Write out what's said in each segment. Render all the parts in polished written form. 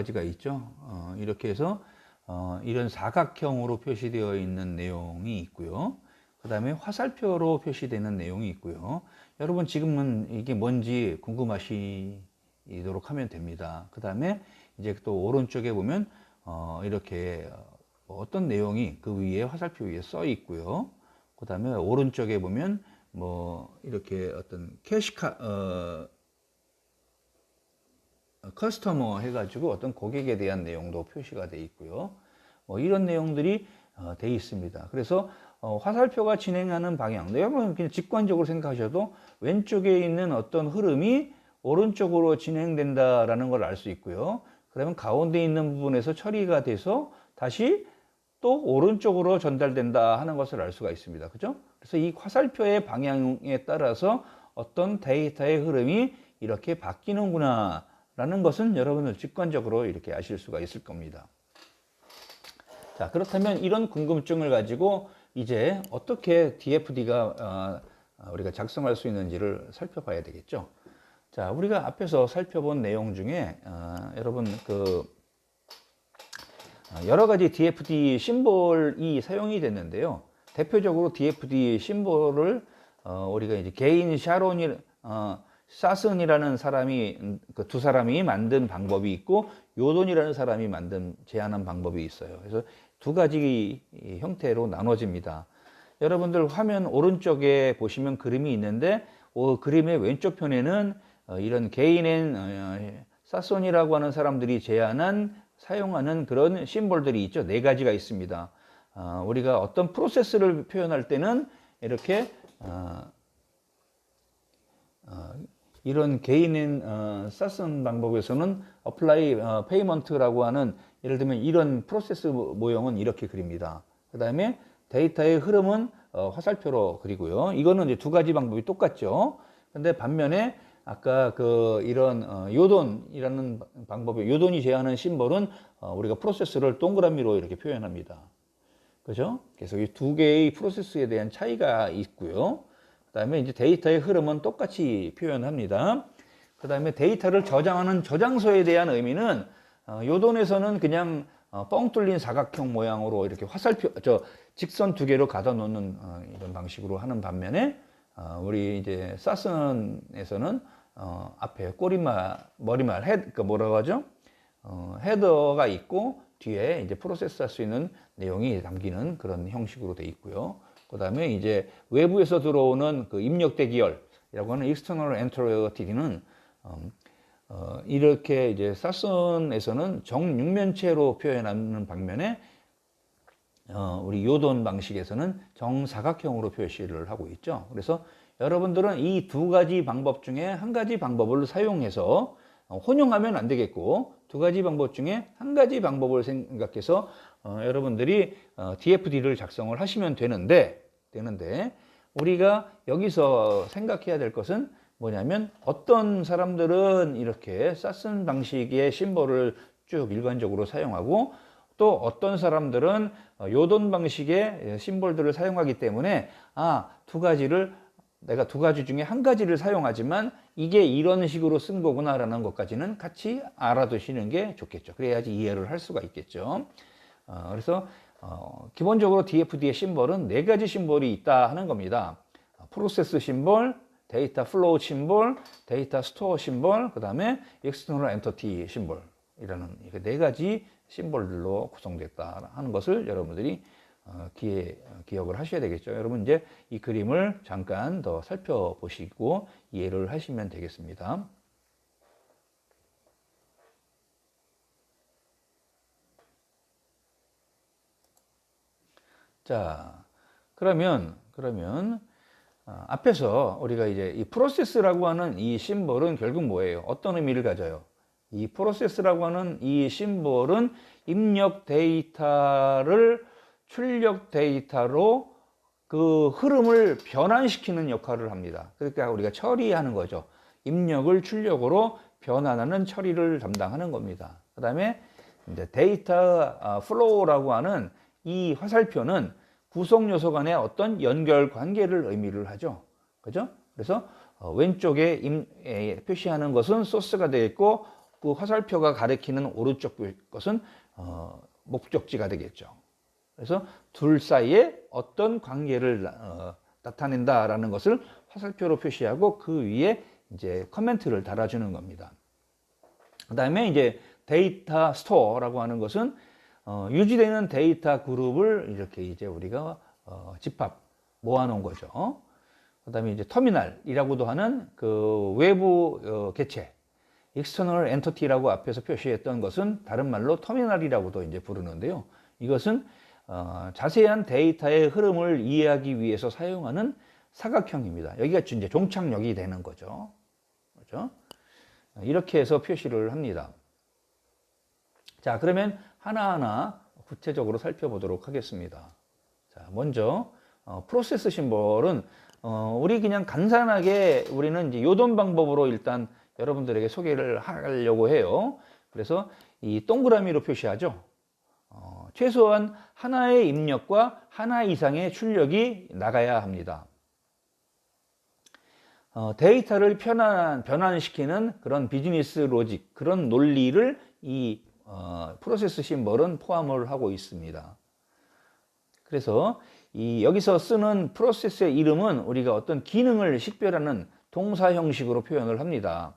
가지가 있죠. 이렇게 해서 이런 사각형으로 표시되어 있는 내용이 있고요. 그 다음에 화살표로 표시되는 내용이 있고요. 여러분 지금은 이게 뭔지 궁금하시도록 하면 됩니다. 그 다음에 이제 또 오른쪽에 보면 이렇게 어떤 내용이 그 위에 화살표 위에 써 있고요. 그 다음에 오른쪽에 보면 뭐 이렇게 어떤 커스터머 해가지고 어떤 고객에 대한 내용도 표시가 되어 있고요. 뭐 이런 내용들이 되어 있습니다. 그래서 화살표가 진행하는 방향, 여러분 그냥 직관적으로 생각하셔도 왼쪽에 있는 어떤 흐름이 오른쪽으로 진행된다라는 걸 알 수 있고요. 그러면 가운데 있는 부분에서 처리가 돼서 다시 또 오른쪽으로 전달된다 하는 것을 알 수가 있습니다. 그죠? 그래서 이 화살표의 방향에 따라서 어떤 데이터의 흐름이 이렇게 바뀌는구나 라는 것은 여러분들 직관적으로 이렇게 아실 수가 있을 겁니다. 자, 그렇다면 이런 궁금증을 가지고 이제 어떻게 DFD가 우리가 작성할 수 있는지를 살펴봐야 되겠죠. 자, 우리가 앞에서 살펴본 내용 중에 여러분 여러 가지 DFD 심볼이 사용이 됐는데요. 대표적으로 DFD 심볼을 우리가 이제 개인 사슨이라는 사람이 그 두 사람이 만든 방법이 있고 요돈이라는 사람이 제안한 방법이 있어요. 그래서 두 가지 형태로 나눠집니다. 여러분들 화면 오른쪽에 보시면 그림이 있는데 그림의 왼쪽 편에는 이런 개인의 사손이라고 하는 사람들이 사용하는 그런 심볼들이 있죠. 네 가지가 있습니다. 우리가 어떤 프로세스를 표현할 때는 이렇게 이런 개인인 사슨 방법에서는 apply payment라고 하는 예를 들면 이런 프로세스 모형은 이렇게 그립니다. 그 다음에 데이터의 흐름은 화살표로 그리고요. 이거는 이제 두 가지 방법이 똑같죠. 근데 반면에 아까 이런 요돈이라는 방법이 요돈이 제안하는 심볼은 우리가 프로세스를 동그라미로 이렇게 표현합니다. 그죠? 그래서 이 두 개의 프로세스에 대한 차이가 있고요. 그 다음에 이제 데이터의 흐름은 똑같이 표현합니다. 그 다음에 데이터를 저장하는 저장소에 대한 의미는 요돈에서는 그냥 뻥 뚫린 사각형 모양으로 이렇게 직선 두 개로 가둬 놓는 이런 방식으로 하는 반면에 우리 이제 사슨에서는 앞에 머리말 뭐라고 하죠? 헤더가 있고 뒤에 이제 프로세스 할 수 있는 내용이 담기는 그런 형식으로 되어 있고요. 그 다음에 이제 외부에서 들어오는 그 입력 대기열이라고 하는 external entry는 이렇게 이제 사슨에서는 정육면체로 표현하는 방면에 우리 요돈 방식에서는 정사각형으로 표시를 하고 있죠. 그래서 여러분들은 이 두 가지 방법 중에 한 가지 방법을 사용해서 혼용하면 안 되겠고 두 가지 방법 중에 한 가지 방법을 생각해서 여러분들이 DFD를 작성을 하시면 되는데 우리가 여기서 생각해야 될 것은 뭐냐면 어떤 사람들은 이렇게 사슨 방식의 심볼을 쭉 일관적으로 사용하고 또 어떤 사람들은 요돈 방식의 심볼들을 사용하기 때문에 내가 두 가지 중에 한 가지를 사용하지만 이게 이런 식으로 쓴 거구나라는 것까지는 같이 알아두시는 게 좋겠죠. 그래야지 이해를 할 수가 있겠죠. 그래서 기본적으로 DFD의 심볼은 네 가지 심볼이 있다 하는 겁니다. 프로세스 심볼, 데이터 플로우 심볼, 데이터 스토어 심볼, 그 다음에 external entity 심볼이라는 네 가지 심볼들로 구성됐다 하는 것을 여러분들이 기억을 하셔야 되겠죠. 여러분 이제 이 그림을 잠깐 더 살펴보시고 이해를 하시면 되겠습니다. 자, 그러면 앞에서 우리가 이제 이 프로세스라고 하는 이 심볼은 결국 뭐예요? 어떤 의미를 가져요? 이 프로세스라고 하는 이 심볼은 입력 데이터를 출력 데이터로 그 흐름을 변환시키는 역할을 합니다. 그러니까 우리가 처리하는 거죠. 입력을 출력으로 변환하는 처리를 담당하는 겁니다. 그 다음에 이제 데이터 플로우라고 하는 이 화살표는 구성 요소 간의 어떤 연결 관계를 의미를 하죠. 그죠? 그래서 왼쪽에 표시하는 것은 소스가 되어 있고 그 화살표가 가리키는 오른쪽 것은 목적지가 되겠죠. 그래서 둘 사이에 어떤 관계를 나타낸다라는 것을 화살표로 표시하고 그 위에 이제 커멘트를 달아주는 겁니다. 그 다음에 이제 데이터 스토어라고 하는 것은 유지되는 데이터 그룹을 이렇게 이제 우리가 집합 모아놓은 거죠. 그 다음에 이제 터미널이라고도 하는 그 외부 개체, external entity라고 앞에서 표시했던 것은 다른 말로 터미널이라고도 이제 부르는데요. 이것은 자세한 데이터의 흐름을 이해하기 위해서 사용하는 사각형입니다. 여기가 이제 종착역이 되는 거죠. 그렇죠? 이렇게 해서 표시를 합니다. 자, 그러면 하나하나 구체적으로 살펴보도록 하겠습니다. 자, 먼저 프로세스 심볼은 우리 그냥 간단하게 우리는 이제 요돈 방법으로 일단 여러분들에게 소개를 하려고 해요. 그래서 이 동그라미로 표시하죠. 최소한 하나의 입력과 하나 이상의 출력이 나가야 합니다. 데이터를 변환시키는 그런 비즈니스 로직, 그런 논리를 이 프로세스 심볼은 포함을 하고 있습니다. 그래서 여기서 쓰는 프로세스의 이름은 우리가 어떤 기능을 식별하는 동사 형식으로 표현을 합니다.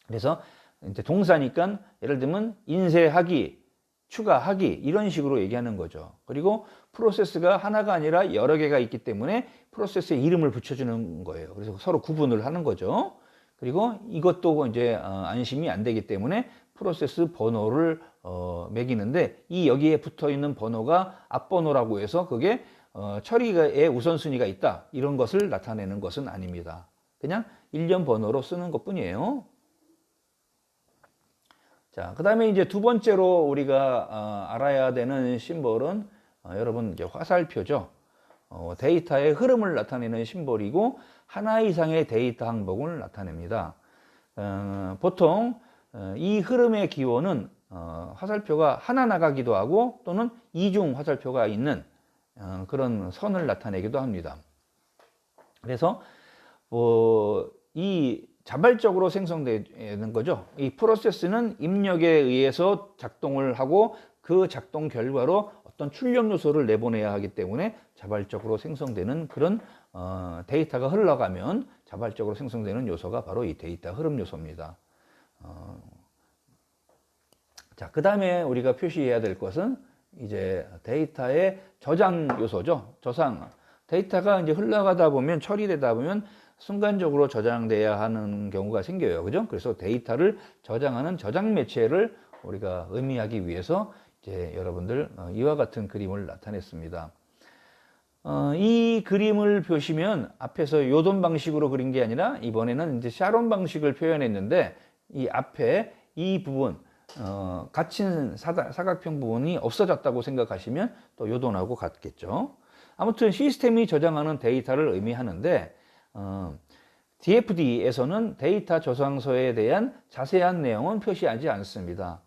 그래서 이제 동사니까 예를 들면 인쇄하기, 추가하기 이런 식으로 얘기하는 거죠. 그리고 프로세스가 하나가 아니라 여러 개가 있기 때문에 프로세스에 이름을 붙여주는 거예요. 그래서 서로 구분을 하는 거죠. 그리고 이것도 이제 안심이 안 되기 때문에 프로세스 번호를 매기는데 이 여기에 붙어 있는 번호가 앞번호라고 해서 그게 처리의 우선순위가 있다 이런 것을 나타내는 것은 아닙니다. 그냥 일련 번호로 쓰는 것 뿐이에요. 자, 그 다음에 이제 두 번째로 우리가 알아야 되는 심볼은 여러분 이제 화살표죠. 데이터의 흐름을 나타내는 심볼이고 하나 이상의 데이터 항목을 나타냅니다. 보통 이 흐름의 기원은 화살표가 하나 나가기도 하고 또는 이중 화살표가 있는 그런 선을 나타내기도 합니다. 그래서 이 자발적으로 생성되는 거죠. 이 프로세스는 입력에 의해서 작동을 하고 그 작동 결과로 어떤 출력 요소를 내보내야 하기 때문에 자발적으로 생성되는 그런 데이터가 흘러가면 자발적으로 생성되는 요소가 바로 이 데이터 흐름 요소입니다. 자, 그 다음에 우리가 표시해야 될 것은 이제 데이터의 저장 요소죠. 저장. 데이터가 이제 흘러가다 보면 처리되다 보면 순간적으로 저장돼야 하는 경우가 생겨요. 그죠? 그래서 데이터를 저장하는 저장 매체를 우리가 의미하기 위해서 이제 여러분들 이와 같은 그림을 나타냈습니다. 이 그림을 보시면 앞에서 요돈 방식으로 그린 게 아니라 이번에는 이제 샤론 방식을 표현했는데 이 앞에 이 부분 갇힌 사각형 부분이 없어졌다고 생각하시면 또 요돈하고 같겠죠. 아무튼 시스템이 저장하는 데이터를 의미하는데 DFD에서는 데이터 저장소에 대한 자세한 내용은 표시하지 않습니다.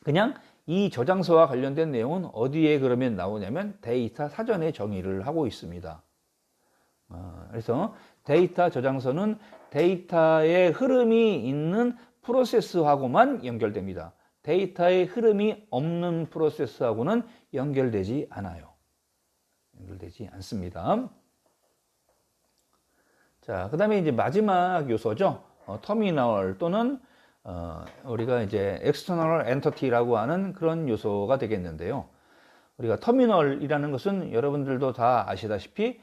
그냥 이 저장소와 관련된 내용은 어디에 그러면 나오냐면 데이터 사전에 정의를 하고 있습니다. 그래서 데이터 저장소는 데이터의 흐름이 있는 프로세스하고만 연결됩니다. 데이터의 흐름이 없는 프로세스하고는 연결되지 않아요. 연결되지 않습니다. 자, 그 다음에 이제 마지막 요소죠. 터미널 또는 우리가 이제 external entity라고 하는 그런 요소가 되겠는데요. 우리가 터미널이라는 것은 여러분들도 다 아시다시피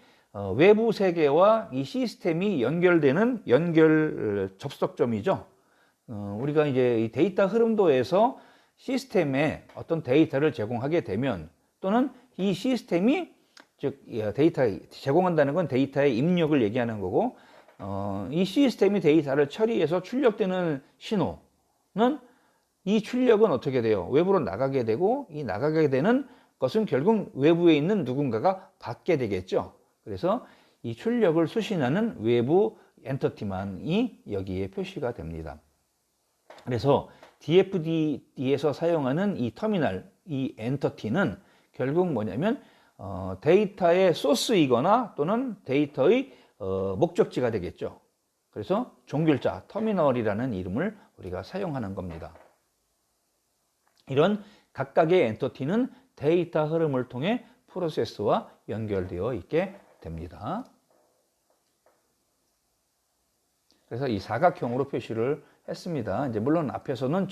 외부 세계와 이 시스템이 연결되는 연결 접속점이죠. 우리가 이제 이 데이터 흐름도에서 시스템에 어떤 데이터를 제공하게 되면 또는 이 시스템이 즉 데이터 제공한다는 건 데이터의 입력을 얘기하는 거고 이 시스템이 데이터를 처리해서 출력되는 신호는 이 출력은 어떻게 돼요? 외부로 나가게 되고 이 나가게 되는 것은 결국 외부에 있는 누군가가 받게 되겠죠. 그래서 이 출력을 수신하는 외부 엔터티만이 여기에 표시가 됩니다. 그래서 DFD에서 사용하는 이 터미널, 이 엔터티는 결국 뭐냐면 데이터의 소스이거나 또는 데이터의 목적지가 되겠죠. 그래서 종결자 터미널이라는 이름을 우리가 사용하는 겁니다. 이런 각각의 엔터티는 데이터 흐름을 통해 프로세스와 연결되어 있게 됩니다. 그래서 이 사각형으로 표시를 했습니다. 이제 물론 앞에서는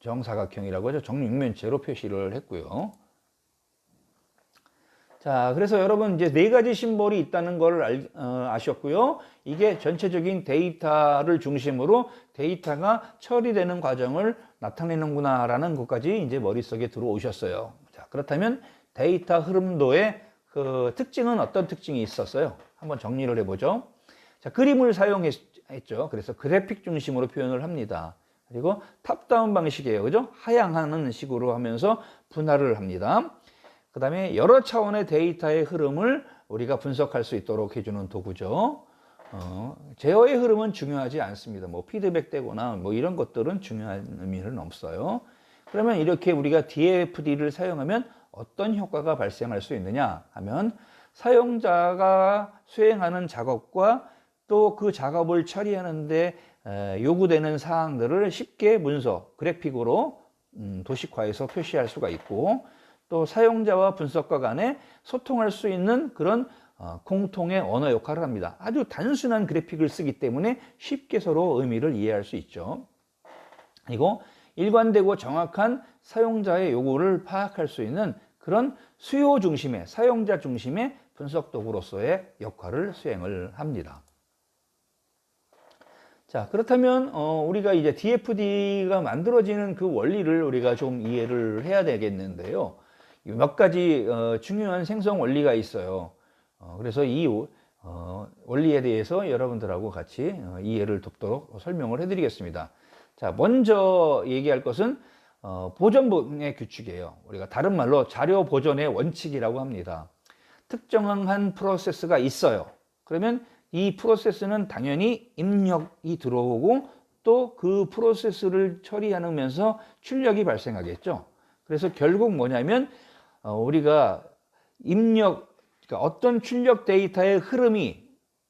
정사각형이라고 하죠. 정육면체로 표시를 했고요. 자, 그래서 여러분 이제 네 가지 심볼이 있다는 걸 아셨고요. 이게 전체적인 데이터를 중심으로 데이터가 처리되는 과정을 나타내는구나라는 것까지 이제 머릿속에 들어오셨어요. 자, 그렇다면 데이터 흐름도의 그 특징은 어떤 특징이 있었어요? 한번 정리를 해보죠. 자, 그림을 사용했죠. 그래서 그래픽 중심으로 표현을 합니다. 그리고 탑다운 방식이에요. 그죠? 하향하는 식으로 하면서 분할을 합니다. 그 다음에 여러 차원의 데이터의 흐름을 우리가 분석할 수 있도록 해주는 도구죠. 제어의 흐름은 중요하지 않습니다. 뭐 피드백 되거나 뭐 이런 것들은 중요한 의미는 없어요. 그러면 이렇게 우리가 DFD를 사용하면 어떤 효과가 발생할 수 있느냐 하면 사용자가 수행하는 작업과 또 그 작업을 처리하는데 요구되는 사항들을 쉽게 문서, 그래픽으로 도식화해서 표시할 수가 있고 또 사용자와 분석가 간에 소통할 수 있는 그런 공통의 언어 역할을 합니다. 아주 단순한 그래픽을 쓰기 때문에 쉽게 서로 의미를 이해할 수 있죠. 그리고 일관되고 정확한 사용자의 요구를 파악할 수 있는 그런 수요 중심의, 사용자 중심의 분석 도구로서의 역할을 수행을 합니다. 자, 그렇다면 우리가 이제 DFD가 만들어지는 그 원리를 우리가 좀 이해를 해야 되겠는데요. 몇 가지 중요한 생성 원리가 있어요. 그래서 이 원리에 대해서 여러분들하고 같이 이해를 돕도록 설명을 해드리겠습니다. 자, 먼저 얘기할 것은 보존의 규칙이에요. 우리가 다른 말로 자료 보존의 원칙이라고 합니다. 특정한 프로세스가 있어요. 그러면 이 프로세스는 당연히 입력이 들어오고 또 그 프로세스를 처리하면서 출력이 발생하겠죠. 그래서 결국 뭐냐면 우리가 그러니까 어떤 출력 데이터의 흐름이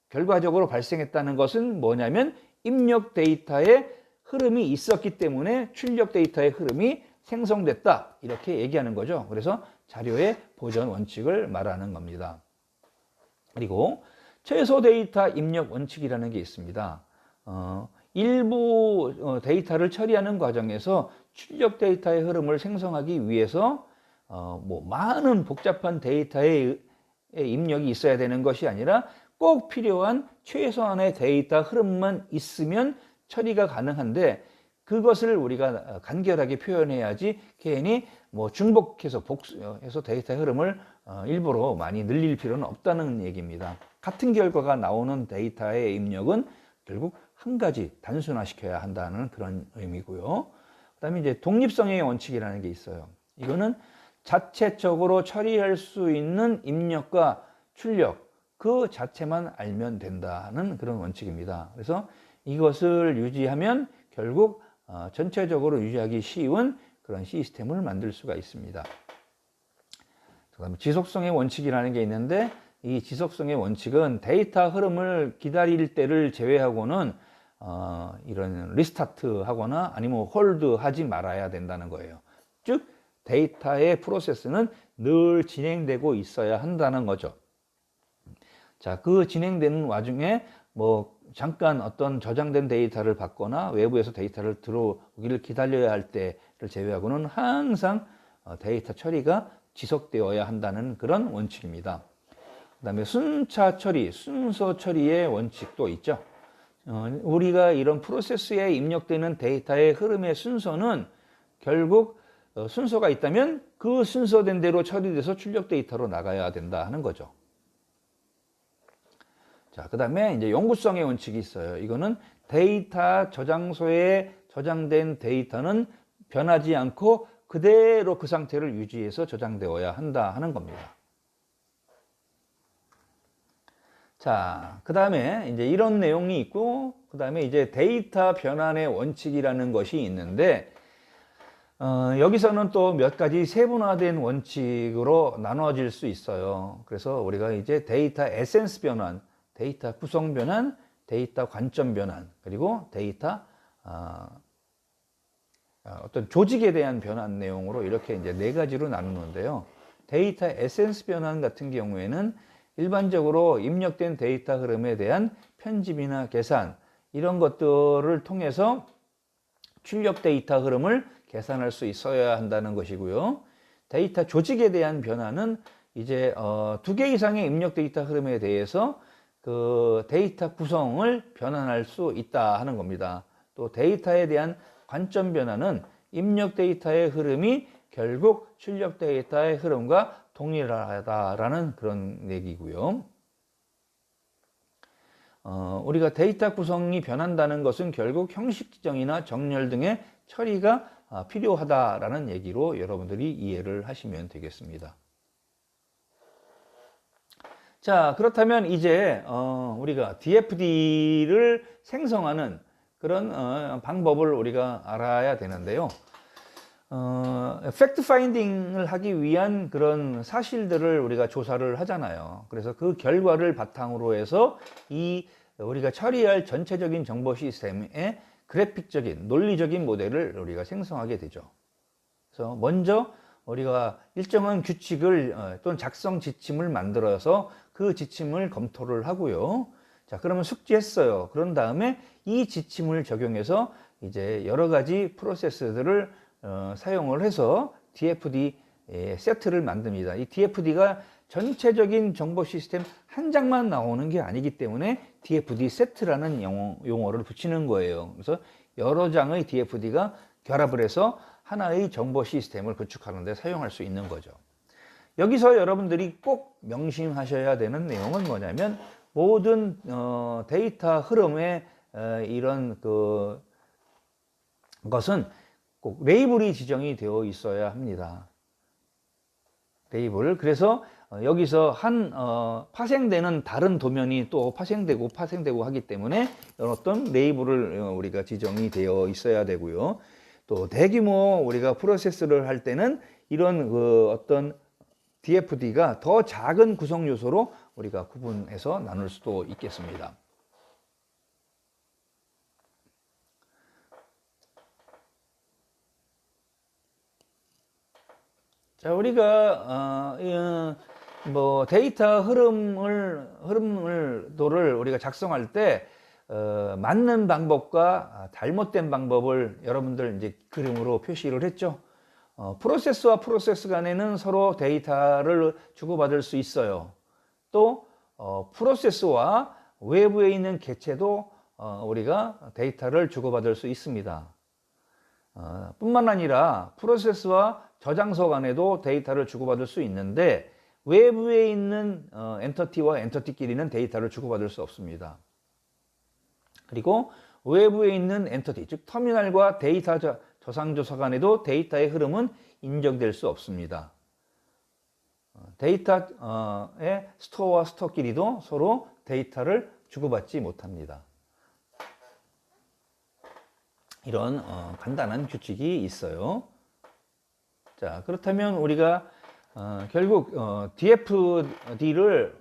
결과적으로 발생했다는 것은 뭐냐면 입력 데이터의 흐름이 있었기 때문에 출력 데이터의 흐름이 생성됐다 이렇게 얘기하는 거죠. 그래서 자료의 보존 원칙을 말하는 겁니다. 그리고 최소 데이터 입력 원칙이라는 게 있습니다. 일부 데이터를 처리하는 과정에서 출력 데이터의 흐름을 생성하기 위해서 뭐 많은 복잡한 데이터의 입력이 있어야 되는 것이 아니라 꼭 필요한 최소한의 데이터 흐름만 있으면 처리가 가능한데 그것을 우리가 간결하게 표현해야지 괜히 뭐 중복해서 복수해서 데이터 흐름을 일부러 많이 늘릴 필요는 없다는 얘기입니다. 같은 결과가 나오는 데이터의 입력은 결국 한 가지 단순화시켜야 한다는 그런 의미고요. 그다음에 이제 독립성의 원칙이라는 게 있어요. 이거는 자체적으로 처리할 수 있는 입력과 출력 그 자체만 알면 된다는 그런 원칙입니다. 그래서 이것을 유지하면 결국 전체적으로 유지하기 쉬운 그런 시스템을 만들 수가 있습니다. 그다음에 지속성의 원칙이라는 게 있는데 이 지속성의 원칙은 데이터 흐름을 기다릴 때를 제외하고는 이런 리스타트 하거나 아니면 홀드 하지 말아야 된다는 거예요. 즉 데이터의 프로세스는 늘 진행되고 있어야 한다는 거죠. 자, 그 진행되는 와중에 뭐 잠깐 어떤 저장된 데이터를 받거나 외부에서 데이터를 들어오기를 기다려야 할 때를 제외하고는 항상 데이터 처리가 지속되어야 한다는 그런 원칙입니다. 그 다음에 순차 처리, 순서 처리의 원칙도 있죠. 우리가 이런 프로세스에 입력되는 데이터의 흐름의 순서는 결국 순서가 있다면 그 순서된 대로 처리돼서 출력 데이터로 나가야 된다 하는 거죠. 자, 그 다음에 이제 영구성의 원칙이 있어요. 이거는 데이터 저장소에 저장된 데이터는 변하지 않고 그대로 그 상태를 유지해서 저장되어야 한다 하는 겁니다. 자, 그 다음에 이제 이런 내용이 있고, 그 다음에 이제 데이터 변환의 원칙이라는 것이 있는데, 여기서는 또 몇 가지 세분화된 원칙으로 나눠질 수 있어요. 그래서 우리가 이제 데이터 에센스 변환, 데이터 구성 변환, 데이터 관점 변환, 그리고 데이터 어떤 조직에 대한 변환 내용으로 이렇게 이제 네 가지로 나누는데요. 데이터 에센스 변환 같은 경우에는 일반적으로 입력된 데이터 흐름에 대한 편집이나 계산 이런 것들을 통해서 출력 데이터 흐름을 계산할 수 있어야 한다는 것이고요. 데이터 조직에 대한 변화는 이제 2개 이상의 입력 데이터 흐름에 대해서 그 데이터 구성을 변환할 수 있다 하는 겁니다. 또 데이터에 대한 관점 변화는 입력 데이터의 흐름이 결국 출력 데이터의 흐름과 동일하다라는 그런 얘기고요. 우리가 데이터 구성이 변한다는 것은 결국 형식 지정이나 정렬 등의 처리가 필요하다라는 얘기로 여러분들이 이해를 하시면 되겠습니다. 자, 그렇다면 이제 우리가 DFD를 생성하는 그런 방법을 우리가 알아야 되는데요. 팩트 파인딩을 하기 위한 그런 사실들을 우리가 조사를 하잖아요. 그래서 그 결과를 바탕으로 해서 이 우리가 처리할 전체적인 정보 시스템의 그래픽적인 논리적인 모델을 우리가 생성하게 되죠. 그래서 먼저 우리가 일정한 규칙을 또는 작성 지침을 만들어서 그 지침을 검토를 하고요. 자, 그러면 숙지했어요. 그런 다음에 이 지침을 적용해서 이제 여러 가지 프로세스들을 사용을 해서 DFD 세트를 만듭니다. 이 DFD가 전체적인 정보 시스템 한 장만 나오는 게 아니기 때문에 DFD 세트라는 용어를 붙이는 거예요. 그래서 여러 장의 DFD가 결합을 해서 하나의 정보 시스템을 구축하는 데 사용할 수 있는 거죠. 여기서 여러분들이 꼭 명심하셔야 되는 내용은 뭐냐면 모든 데이터 흐름의 이런 것은 꼭 레이블이 지정이 되어 있어야 합니다. 레이블. 그래서 여기서 파생되는 다른 도면이 또 파생되고 하기 때문에 어떤 레이블을 우리가 지정이 되어 있어야 되고요. 또 대규모 우리가 프로세스를 할 때는 이런 어떤 DFD가 더 작은 구성 요소로 우리가 구분해서 나눌 수도 있겠습니다. 자, 우리가 데이터 흐름도를 우리가 작성할 때 맞는 방법과 잘못된 방법을 여러분들 이제 그림으로 표시를 했죠. 프로세스와 프로세스 간에는 서로 데이터를 주고받을 수 있어요. 또 프로세스와 외부에 있는 객체도 우리가 데이터를 주고받을 수 있습니다. 뿐만 아니라 프로세스와 저장소 간에도 데이터를 주고받을 수 있는데 외부에 있는 엔터티와 엔터티끼리는 데이터를 주고받을 수 없습니다. 그리고 외부에 있는 엔터티, 즉 터미널과 데이터 저장조사 간에도 데이터의 흐름은 인정될 수 없습니다. 데이터의 스토어와 스토어끼리도 서로 데이터를 주고받지 못합니다. 이런 간단한 규칙이 있어요. 자, 그렇다면 우리가 결국 DFD를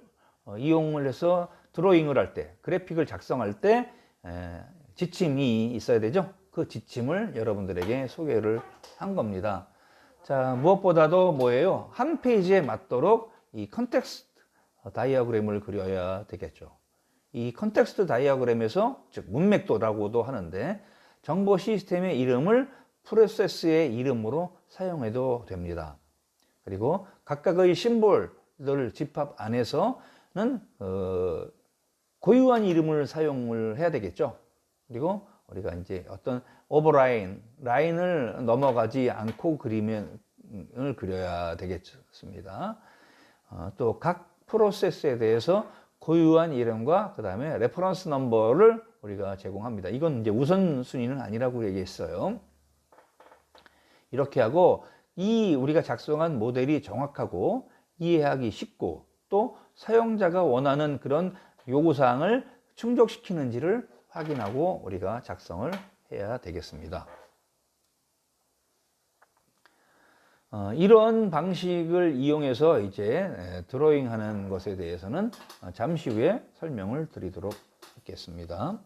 이용을 해서 드로잉을 할 때, 그래픽을 작성할 때 지침이 있어야 되죠. 그 지침을 여러분들에게 소개를 한 겁니다. 자, 무엇보다도 뭐예요? 한 페이지에 맞도록 이 컨텍스트 다이어그램을 그려야 되겠죠. 이 컨텍스트 다이어그램에서, 즉 문맥도라고도 하는데, 정보 시스템의 이름을 프로세스의 이름으로 사용해도 됩니다. 그리고 각각의 심볼들 집합 안에서는 고유한 이름을 사용을 해야 되겠죠. 그리고 우리가 이제 어떤 라인을 넘어가지 않고 그림을 그려야 되겠습니다. 또 각 프로세스에 대해서 고유한 이름과 그 다음에 레퍼런스 넘버를 우리가 제공합니다. 이건 이제 우선순위는 아니라고 얘기했어요. 이렇게 하고 우리가 작성한 모델이 정확하고 이해하기 쉽고 또 사용자가 원하는 그런 요구사항을 충족시키는지를 확인하고 우리가 작성을 해야 되겠습니다. 이런 방식을 이용해서 이제 드로잉하는 것에 대해서는 잠시 후에 설명을 드리도록 하겠습니다.